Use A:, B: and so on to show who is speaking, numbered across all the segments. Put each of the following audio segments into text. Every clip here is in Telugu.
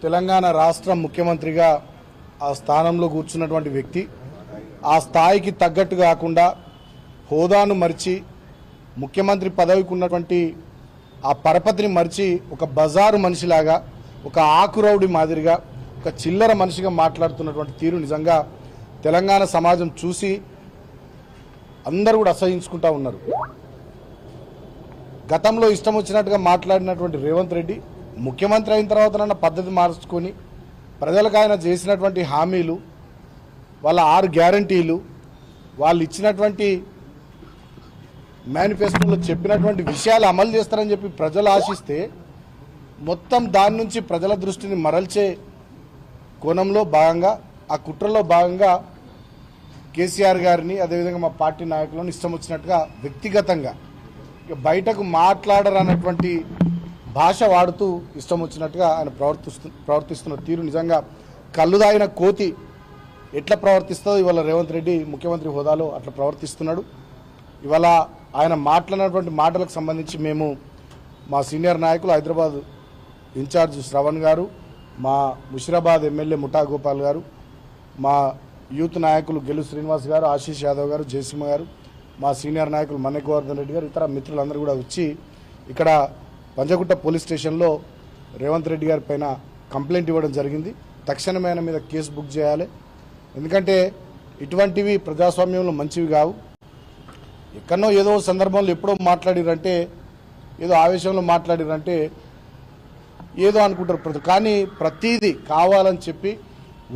A: తెలంగాణ రాష్ట్ర ముఖ్యమంత్రిగా ఆ స్థానంలో కూర్చున్నటువంటి వ్యక్తి ఆ స్థాయికి తగ్గట్టు కాకుండా హోదాను మరిచి ముఖ్యమంత్రి పదవికి ఉన్నటువంటి ఆ పరపతిని మరిచి ఒక బజారు మనిషిలాగా ఒక ఆకురౌడి మాదిరిగా ఒక చిల్లర మనిషిగా మాట్లాడుతున్నటువంటి తీరు నిజంగా తెలంగాణ సమాజం చూసి అందరూ కూడా అసహించుకుంటా ఉన్నారు. గతంలో ఇష్టం వచ్చినట్టుగా మాట్లాడినటువంటి రేవంత్ రెడ్డి ముఖ్యమంత్రి అయిన తర్వాత పద్ధతి మార్చుకొని ప్రజలకు ఆయన చేసినటువంటి హామీలు, వాళ్ళ 6 గ్యారంటీలు, వాళ్ళు ఇచ్చినటువంటి మేనిఫెస్టోలో చెప్పినటువంటి విషయాలు అమలు చేస్తారని చెప్పి ప్రజలు ఆశిస్తే మొత్తం దాని నుంచి ప్రజల దృష్టిని మరల్చే కోణంలో భాగంగా ఆ కుట్రలో భాగంగా కేసీఆర్ గారిని అదేవిధంగా మా పార్టీ నాయకులను ఇష్టం వచ్చినట్టుగా వ్యక్తిగతంగా బయటకు మాట్లాడరన్నటువంటి భాష వాడుతూ ఇష్టం వచ్చినట్టుగా ఆయన ప్రవర్తిస్తున్న తీరు నిజంగా కళ్ళుదాగిన కోతి ఎట్లా ప్రవర్తిస్తుందో ఇవాళ రేవంత్ రెడ్డి ముఖ్యమంత్రి హోదాలో అట్లా ప్రవర్తిస్తున్నాడు. ఇవాళ ఆయన మాట్లాడినటువంటి మాటలకు సంబంధించి మేము మా సీనియర్ నాయకులు హైదరాబాద్ ఇన్ఛార్జ్ శ్రవణ్ గారు, మా ముషిరాబాద్ ఎమ్మెల్యే ముఠా గోపాల్ గారు, మా యూత్ నాయకులు గెలు శ్రీనివాస్ గారు, ఆశీష్ యాదవ్ గారు, జయసింహ గారు, మా సీనియర్ నాయకులు మన్నె గోవర్ధన్ రెడ్డి గారు, ఇతర మిత్రులందరూ కూడా వచ్చి ఇక్కడ పంజగుట్ట పోలీస్ స్టేషన్లో రేవంత్ రెడ్డి గారి పైన కంప్లైంట్ ఇవ్వడం జరిగింది. తక్షణమే ఆయన మీద కేసు బుక్ చేయాలి. ఎందుకంటే ఇటువంటివి ప్రజాస్వామ్యంలో మంచివి కావు. ఎక్కడో ఏదో సందర్భంలో ఎప్పుడో మాట్లాడిరంటే, ఏదో ఆవేశంలో మాట్లాడిరంటే ఏదో అనుకుంటారు ప్రజలు. కానీ ప్రతీది కావాలని చెప్పి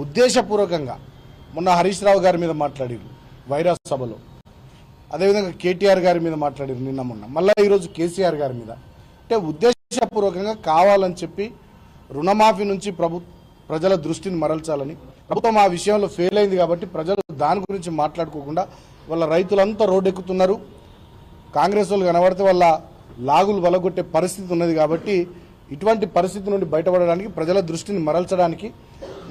A: ఉద్దేశపూర్వకంగా మొన్న హరీష్ రావు గారి మీద మాట్లాడారు వైరాస్ సభలో, అదేవిధంగా కేటీఆర్ గారి మీద మాట్లాడారు నిన్న మొన్న, మళ్ళీ ఈరోజు కేసీఆర్ గారి మీద. అంటే ఉద్దేశపూర్వకంగా కావాలని చెప్పి రుణమాఫీ నుంచి ప్రజల దృష్టిని మరల్చాలని, ప్రభుత్వం ఆ విషయంలో ఫెయిల్ అయింది కాబట్టి ప్రజలు దాని గురించి మాట్లాడుకోకుండా వాళ్ళ రైతులంతా రోడ్డెక్కుతున్నారు. కాంగ్రెస్ వాళ్ళు కనబడితే వాళ్ళ లాగులు వలగొట్టే పరిస్థితి ఉన్నది. కాబట్టి ఇటువంటి పరిస్థితి నుండి బయటపడడానికి, ప్రజల దృష్టిని మరల్చడానికి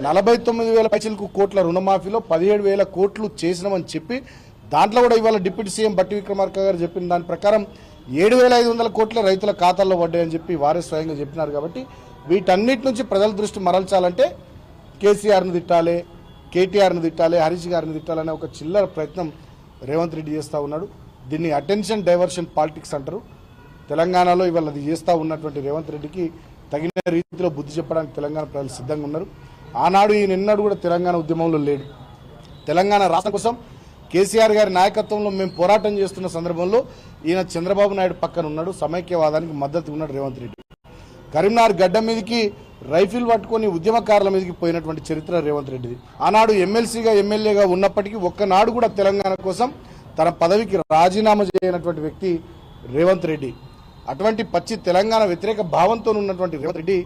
A: 49,000 కోట్ల రుణమాఫీలో 17,000 కోట్లు చేసినామని చెప్పి దాంట్లో కూడా ఇవాళ డిప్యూటీ సీఎం బట్టి విక్రమార్క గారు చెప్పిన దాని ప్రకారం 7,500 కోట్ల రైతుల ఖాతాల్లో పడ్డాయని చెప్పి వారే స్వయంగా చెప్పినారు. కాబట్టి వీటన్నిటి నుంచి ప్రజల దృష్టి మరల్చాలంటే కేసీఆర్ను తిట్టాలి, కేటీఆర్ను తిట్టాలి, హరీష్ గారిని తిట్టాలనే ఒక చిల్లర ప్రయత్నం రేవంత్ రెడ్డి చేస్తూ ఉన్నాడు. దీన్ని అటెన్షన్ డైవర్షన్ పాలిటిక్స్ అంటారు. తెలంగాణలో ఇవాళ అది చేస్తూ ఉన్నటువంటి రేవంత్ రెడ్డికి తగిన రీతిలో బుద్ధి చెప్పడానికి తెలంగాణ ప్రజలు సిద్ధంగా ఉన్నారు. ఆనాడు ఈయన ఎన్నడూ కూడా తెలంగాణ ఉద్యమంలో లేడు. తెలంగాణ రాష్ట్రం కోసం కేసీఆర్ గారి నాయకత్వంలో మేము పోరాటం చేస్తున్న సందర్భంలో ఈయన చంద్రబాబు నాయుడు పక్కన ఉన్నాడు. సమైక్యవాదానికి మద్దతు ఉన్నాడు రేవంత్ రెడ్డి. కరీంనగర్ గడ్డ మీదకి రైఫిల్ పట్టుకొని ఉద్యమకారుల మీదకి పోయినటువంటి చరిత్ర రేవంత్ రెడ్డిది. ఆనాడు ఎమ్మెల్సీగా ఎమ్మెల్యేగా ఉన్నప్పటికీ ఒక్కనాడు కూడా తెలంగాణ కోసం తన పదవికి రాజీనామా చేయనటువంటి వ్యక్తి రేవంత్ రెడ్డి. అటువంటి పచ్చి తెలంగాణ వ్యతిరేక భావంతో ఉన్నటువంటి రేవంత్ రెడ్డి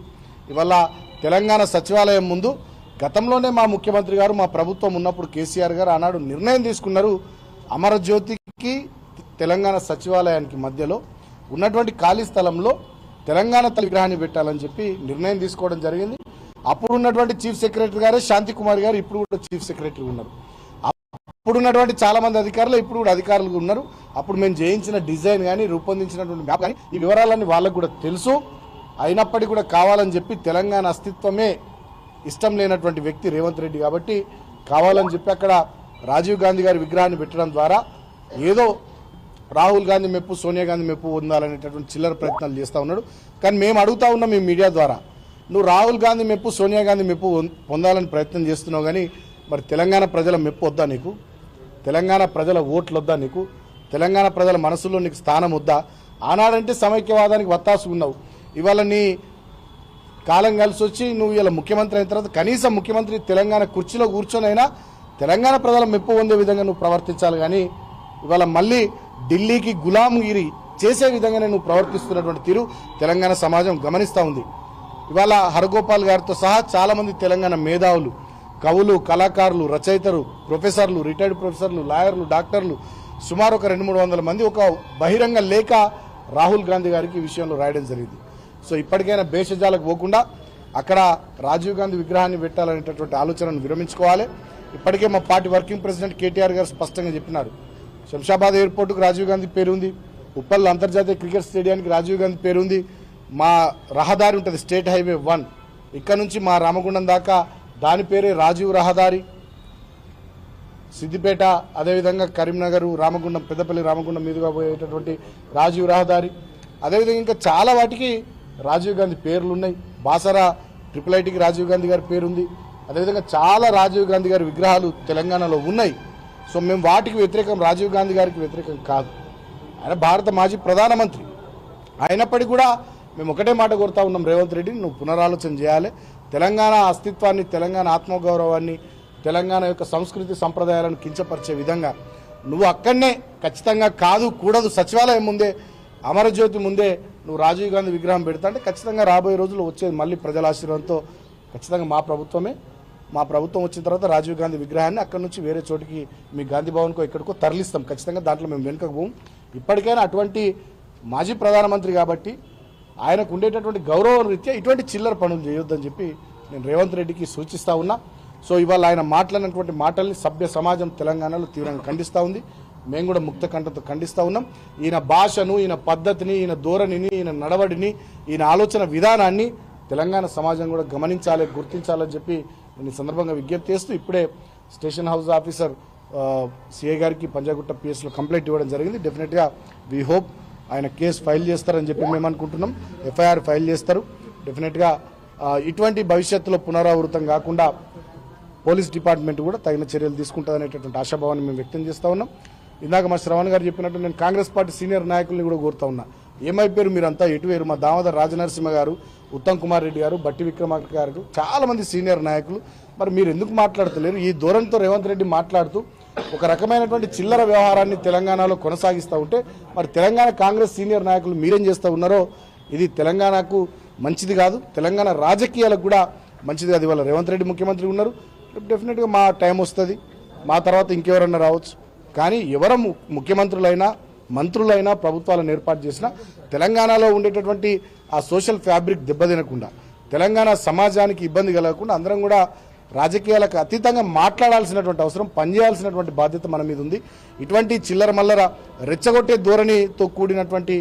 A: ఇవాళ తెలంగాణ సచివాలయం ముందు గతంలోనే మా ముఖ్యమంత్రి గారు, మా ప్రభుత్వం ఉన్నప్పుడు కేసీఆర్ గారు ఆనాడు నిర్ణయం తీసుకున్నారు. అమరజ్యోతికి తెలంగాణ సచివాలయానికి మధ్యలో ఉన్నటువంటి ఖాళీ స్థలంలో తెలంగాణ తల్లి విగ్రహాన్ని పెట్టాలని చెప్పి నిర్ణయం తీసుకోవడం జరిగింది. అప్పుడు ఉన్నటువంటి చీఫ్ సెక్రటరీ గారే శాంతి కుమార్ గారు ఇప్పుడు కూడా చీఫ్ సెక్రటరీ ఉన్నారు. అప్పుడు ఉన్నటువంటి చాలా మంది అధికారులు ఇప్పుడు కూడా అధికారులు ఉన్నారు. అప్పుడు మేము చేయించిన డిజైన్ కానీ, రూపొందించినటువంటి మ్యాప్ కానీ, ఈ వివరాలన్నీ వాళ్ళకు కూడా తెలుసు. అయినప్పటికీ కూడా కావాలని చెప్పి తెలంగాణ అస్తిత్వమే ఇష్టం లేనటువంటి వ్యక్తి రేవంత్ రెడ్డి. కాబట్టి కావాలని చెప్పి అక్కడ రాజీవ్ గాంధీ గారి విగ్రహాన్ని పెట్టడం ద్వారా ఏదో రాహుల్ గాంధీ మెప్పు, సోనియా గాంధీ మెప్పు పొందాలనేటటువంటి చిల్లర ప్రయత్నాలు చేస్తూ ఉన్నాడు. కానీ మేము అడుగుతా ఉన్నాం మీ మీడియా ద్వారా, నువ్వు రాహుల్ గాంధీ మెప్పు, సోనియా గాంధీ మెప్పు పొందాలని ప్రయత్నం చేస్తున్నావు, కానీ మరి తెలంగాణ ప్రజల మెప్పు వద్దా నీకు? తెలంగాణ ప్రజల ఓట్లు వద్దా నీకు? తెలంగాణ ప్రజల మనసులో నీకు స్థానం వద్దా? ఆనాడంటే సమైక్యవాదానికి వత్తాసు ఉన్నావు. ఇవాళ నీ కాలం కలిసి వచ్చి నువ్వు ఇలా ముఖ్యమంత్రి అయిన తర్వాత కనీసం ముఖ్యమంత్రి తెలంగాణ కుర్చీలో కూర్చొనైనా తెలంగాణ ప్రజల మెప్పు పొందే విధంగా నువ్వు ప్రవర్తించాలి. కానీ ఇవాళ మళ్ళీ ఢిల్లీకి గులాంగిరి చేసే విధంగానే నువ్వు ప్రవర్తిస్తున్నటువంటి తీరు తెలంగాణ సమాజం గమనిస్తూ ఉంది. ఇవాళ హరగోపాల్ గారితో సహా చాలామంది తెలంగాణ మేధావులు, కవులు, కళాకారులు, రచయితలు, ప్రొఫెసర్లు, రిటైర్డ్ ప్రొఫెసర్లు, లాయర్లు, డాక్టర్లు సుమారు ఒక 200-300 మంది ఒక బహిరంగ లేఖ రాహుల్ గాంధీ గారికి ఈ విషయంలో రాయడం జరిగింది. సో ఇప్పటికైనా భేషజాలకు పోకుండా అక్కడ రాజీవ్ గాంధీ విగ్రహాన్ని పెట్టాలనేటటువంటి ఆలోచనను విరమించుకోవాలి. ఇప్పటికే మా పార్టీ వర్కింగ్ ప్రెసిడెంట్ కేటీఆర్ గారు స్పష్టంగా చెప్పినారు. శంషాబాద్ ఎయిర్పోర్టుకు రాజీవ్ గాంధీ పేరుంది, ఉప్పల్ అంతర్జాతీయ క్రికెట్ స్టేడియానికి రాజీవ్ గాంధీ పేరుంది, మా రహదారి ఉంటుంది స్టేట్ హైవే 1 ఇక్కడ నుంచి మా రామగుండం దాకా దాని పేరే రాజీవ్ రహదారి, సిద్దిపేట అదేవిధంగా కరీంనగర్ రామగుండం పెద్దపల్లి రామగుండం మీదుగా పోయేటటువంటి రాజీవ్ రహదారి, అదేవిధంగా ఇంకా చాలా వాటికి రాజీవ్ గాంధీ పేర్లు ఉన్నాయి. బాసరా IIITకి రాజీవ్ గాంధీ గారి పేరుంది. అదేవిధంగా చాలా రాజీవ్ గాంధీ గారి విగ్రహాలు తెలంగాణలో ఉన్నాయి. సో మేము వాటికి వ్యతిరేకం, రాజీవ్ గాంధీ గారికి వ్యతిరేకం కాదు. ఆయన భారత మాజీ ప్రధానమంత్రి అయినప్పటికీ కూడా మేము ఒకటే మాట కోరుతా ఉన్నాం, రేవంత్ రెడ్డిని నువ్వు పునరాలోచన చేయాలి. తెలంగాణ అస్తిత్వాన్ని, తెలంగాణ ఆత్మగౌరవాన్ని, తెలంగాణ యొక్క సంస్కృతి సంప్రదాయాలను కించపరిచే విధంగా నువ్వు అక్కడనే ఖచ్చితంగా కాదు కూడదు, సచివాలయం ముందే, అమరజ్యోతి ముందే నువ్వు రాజీవ్ గాంధీ విగ్రహం పెడతా అంటే ఖచ్చితంగా రాబోయే రోజుల్లో వచ్చేది మళ్ళీ ప్రజల ఆశీర్వాదంతో ఖచ్చితంగా మా ప్రభుత్వం వచ్చిన తర్వాత రాజీవ్ గాంధీ విగ్రహాన్ని అక్కడి నుంచి వేరే చోటికి మీ గాంధీ భవన్కో ఎక్కడికో తరలిస్తాం. ఖచ్చితంగా దాంట్లో మేము వెనుకకు పోం. ఇప్పటికైనా అటువంటి మాజీ ప్రధానమంత్రి కాబట్టి ఆయనకు ఉండేటటువంటి గౌరవ రీత్యా ఇటువంటి చిల్లర పనులు చేయొద్దని చెప్పి నేను రేవంత్ రెడ్డికి సూచిస్తా ఉన్నా. సో ఇవాళ ఆయన మాట్లాడినటువంటి మాటల్ని సభ్య సమాజం తెలంగాణలో తీవ్రంగా ఖండిస్తూ ఉంది. మేము కూడా ముక్త కంఠంతో ఖండిస్తూ ఉన్నాం. ఈయన భాషను, ఈయన పద్ధతిని, ఈయన ధోరణిని, ఈయన నడవడిని, ఈయన ఆలోచన విధానాన్ని తెలంగాణ సమాజం కూడా గమనించాలి, గుర్తించాలని చెప్పి నేను ఈ సందర్భంగా విజ్ఞప్తి చేస్తూ ఇప్పుడే స్టేషన్ హౌస్ ఆఫీసర్ సిఐ గారికి పంజాగుట్ట పిఎస్లో కంప్లైంట్ ఇవ్వడం జరిగింది. డెఫినెట్గా వీ హోప్ ఆయన కేసు ఫైల్ చేస్తారని చెప్పి మేము అనుకుంటున్నాం. ఎఫ్ఐఆర్ ఫైల్ చేస్తారు. డెఫినెట్గా ఇటువంటి భవిష్యత్తులో పునరావృతం కాకుండా పోలీస్ డిపార్ట్మెంట్ కూడా తగిన చర్యలు తీసుకుంటుందనేటటువంటి ఆశాభావాన్ని మేము వ్యక్తం చేస్తూ ఉన్నాం. ఇందాక మా శ్రవణ్ గారు చెప్పినట్టు నేను కాంగ్రెస్ పార్టీ సీనియర్ నాయకుల్ని కూడా కోరుతా ఉన్నా, ఏమైపోయారు మీరంతా ఎటువేరు? మా దామోదర్ రాజనరసింహ గారు, ఉత్తమ్ కుమార్ రెడ్డి గారు, బట్టి విక్రమార్క గారు, చాలా మంది సీనియర్ నాయకులు, మరి మీరు ఎందుకు మాట్లాడతలేరు? ఈ ధోరణితో రేవంత్ రెడ్డి మాట్లాడుతూ ఒక రకమైనటువంటి చిల్లర వ్యవహారాన్ని తెలంగాణలో కొనసాగిస్తూ ఉంటే మరి తెలంగాణ కాంగ్రెస్ సీనియర్ నాయకులు మీరేం చేస్తూ ఉన్నారో ఇది తెలంగాణకు మంచిది కాదు, తెలంగాణ రాజకీయాలకు కూడా మంచిది కాదు. ఇవాళ రేవంత్ రెడ్డి ముఖ్యమంత్రి ఉన్నారు, డెఫినెట్గా మా టైం వస్తుంది, మా తర్వాత ఇంకెవరన్నా రావచ్చు. కానీ ఎవరు ముఖ్యమంత్రులైనా, మంత్రులైనా, ప్రభుత్వాలను ఏర్పాటు చేసినా తెలంగాణలో ఉండేటటువంటి ఆ సోషల్ ఫ్యాబ్రిక్ దెబ్బతినకుండా, తెలంగాణ సమాజానికి ఇబ్బంది కలగకుండా అందరం కూడా రాజకీయాలకు అతీతంగా మాట్లాడాల్సినటువంటి అవసరం, పనిచేయాల్సినటువంటి బాధ్యత మన మీద ఉంది. ఇటువంటి చిల్లర మల్లర రెచ్చగొట్టే ధోరణితో కూడినటువంటి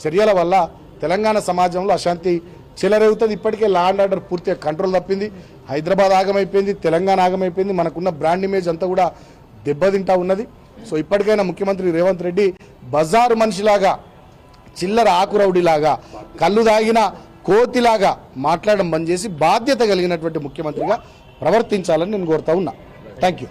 A: చర్యల వల్ల తెలంగాణ సమాజంలో అశాంతి చెలరేగుతుంది. ఇప్పటికే లా అండ్ ఆర్డర్ పూర్తిగా కంట్రోల్ తప్పింది. హైదరాబాద్ ఆగమైపోయింది, తెలంగాణ ఆగమైపోయింది, మనకున్న బ్రాండ్ ఇమేజ్ అంతా కూడా దెబ్బతింటా ఉన్నది. సో ఇప్పటికైనా ముఖ్యమంత్రి రేవంత్ రెడ్డి బజారు మనిషిలాగా, చిల్లర ఆకురౌడిలాగా, కళ్ళు దాగిన కోతిలాగా మాట్లాడడం బంద్ చేసి బాధ్యత కలిగినటువంటి ముఖ్యమంత్రిగా ప్రవర్తించాలని నేను కోరుతా ఉన్నా. Thank you.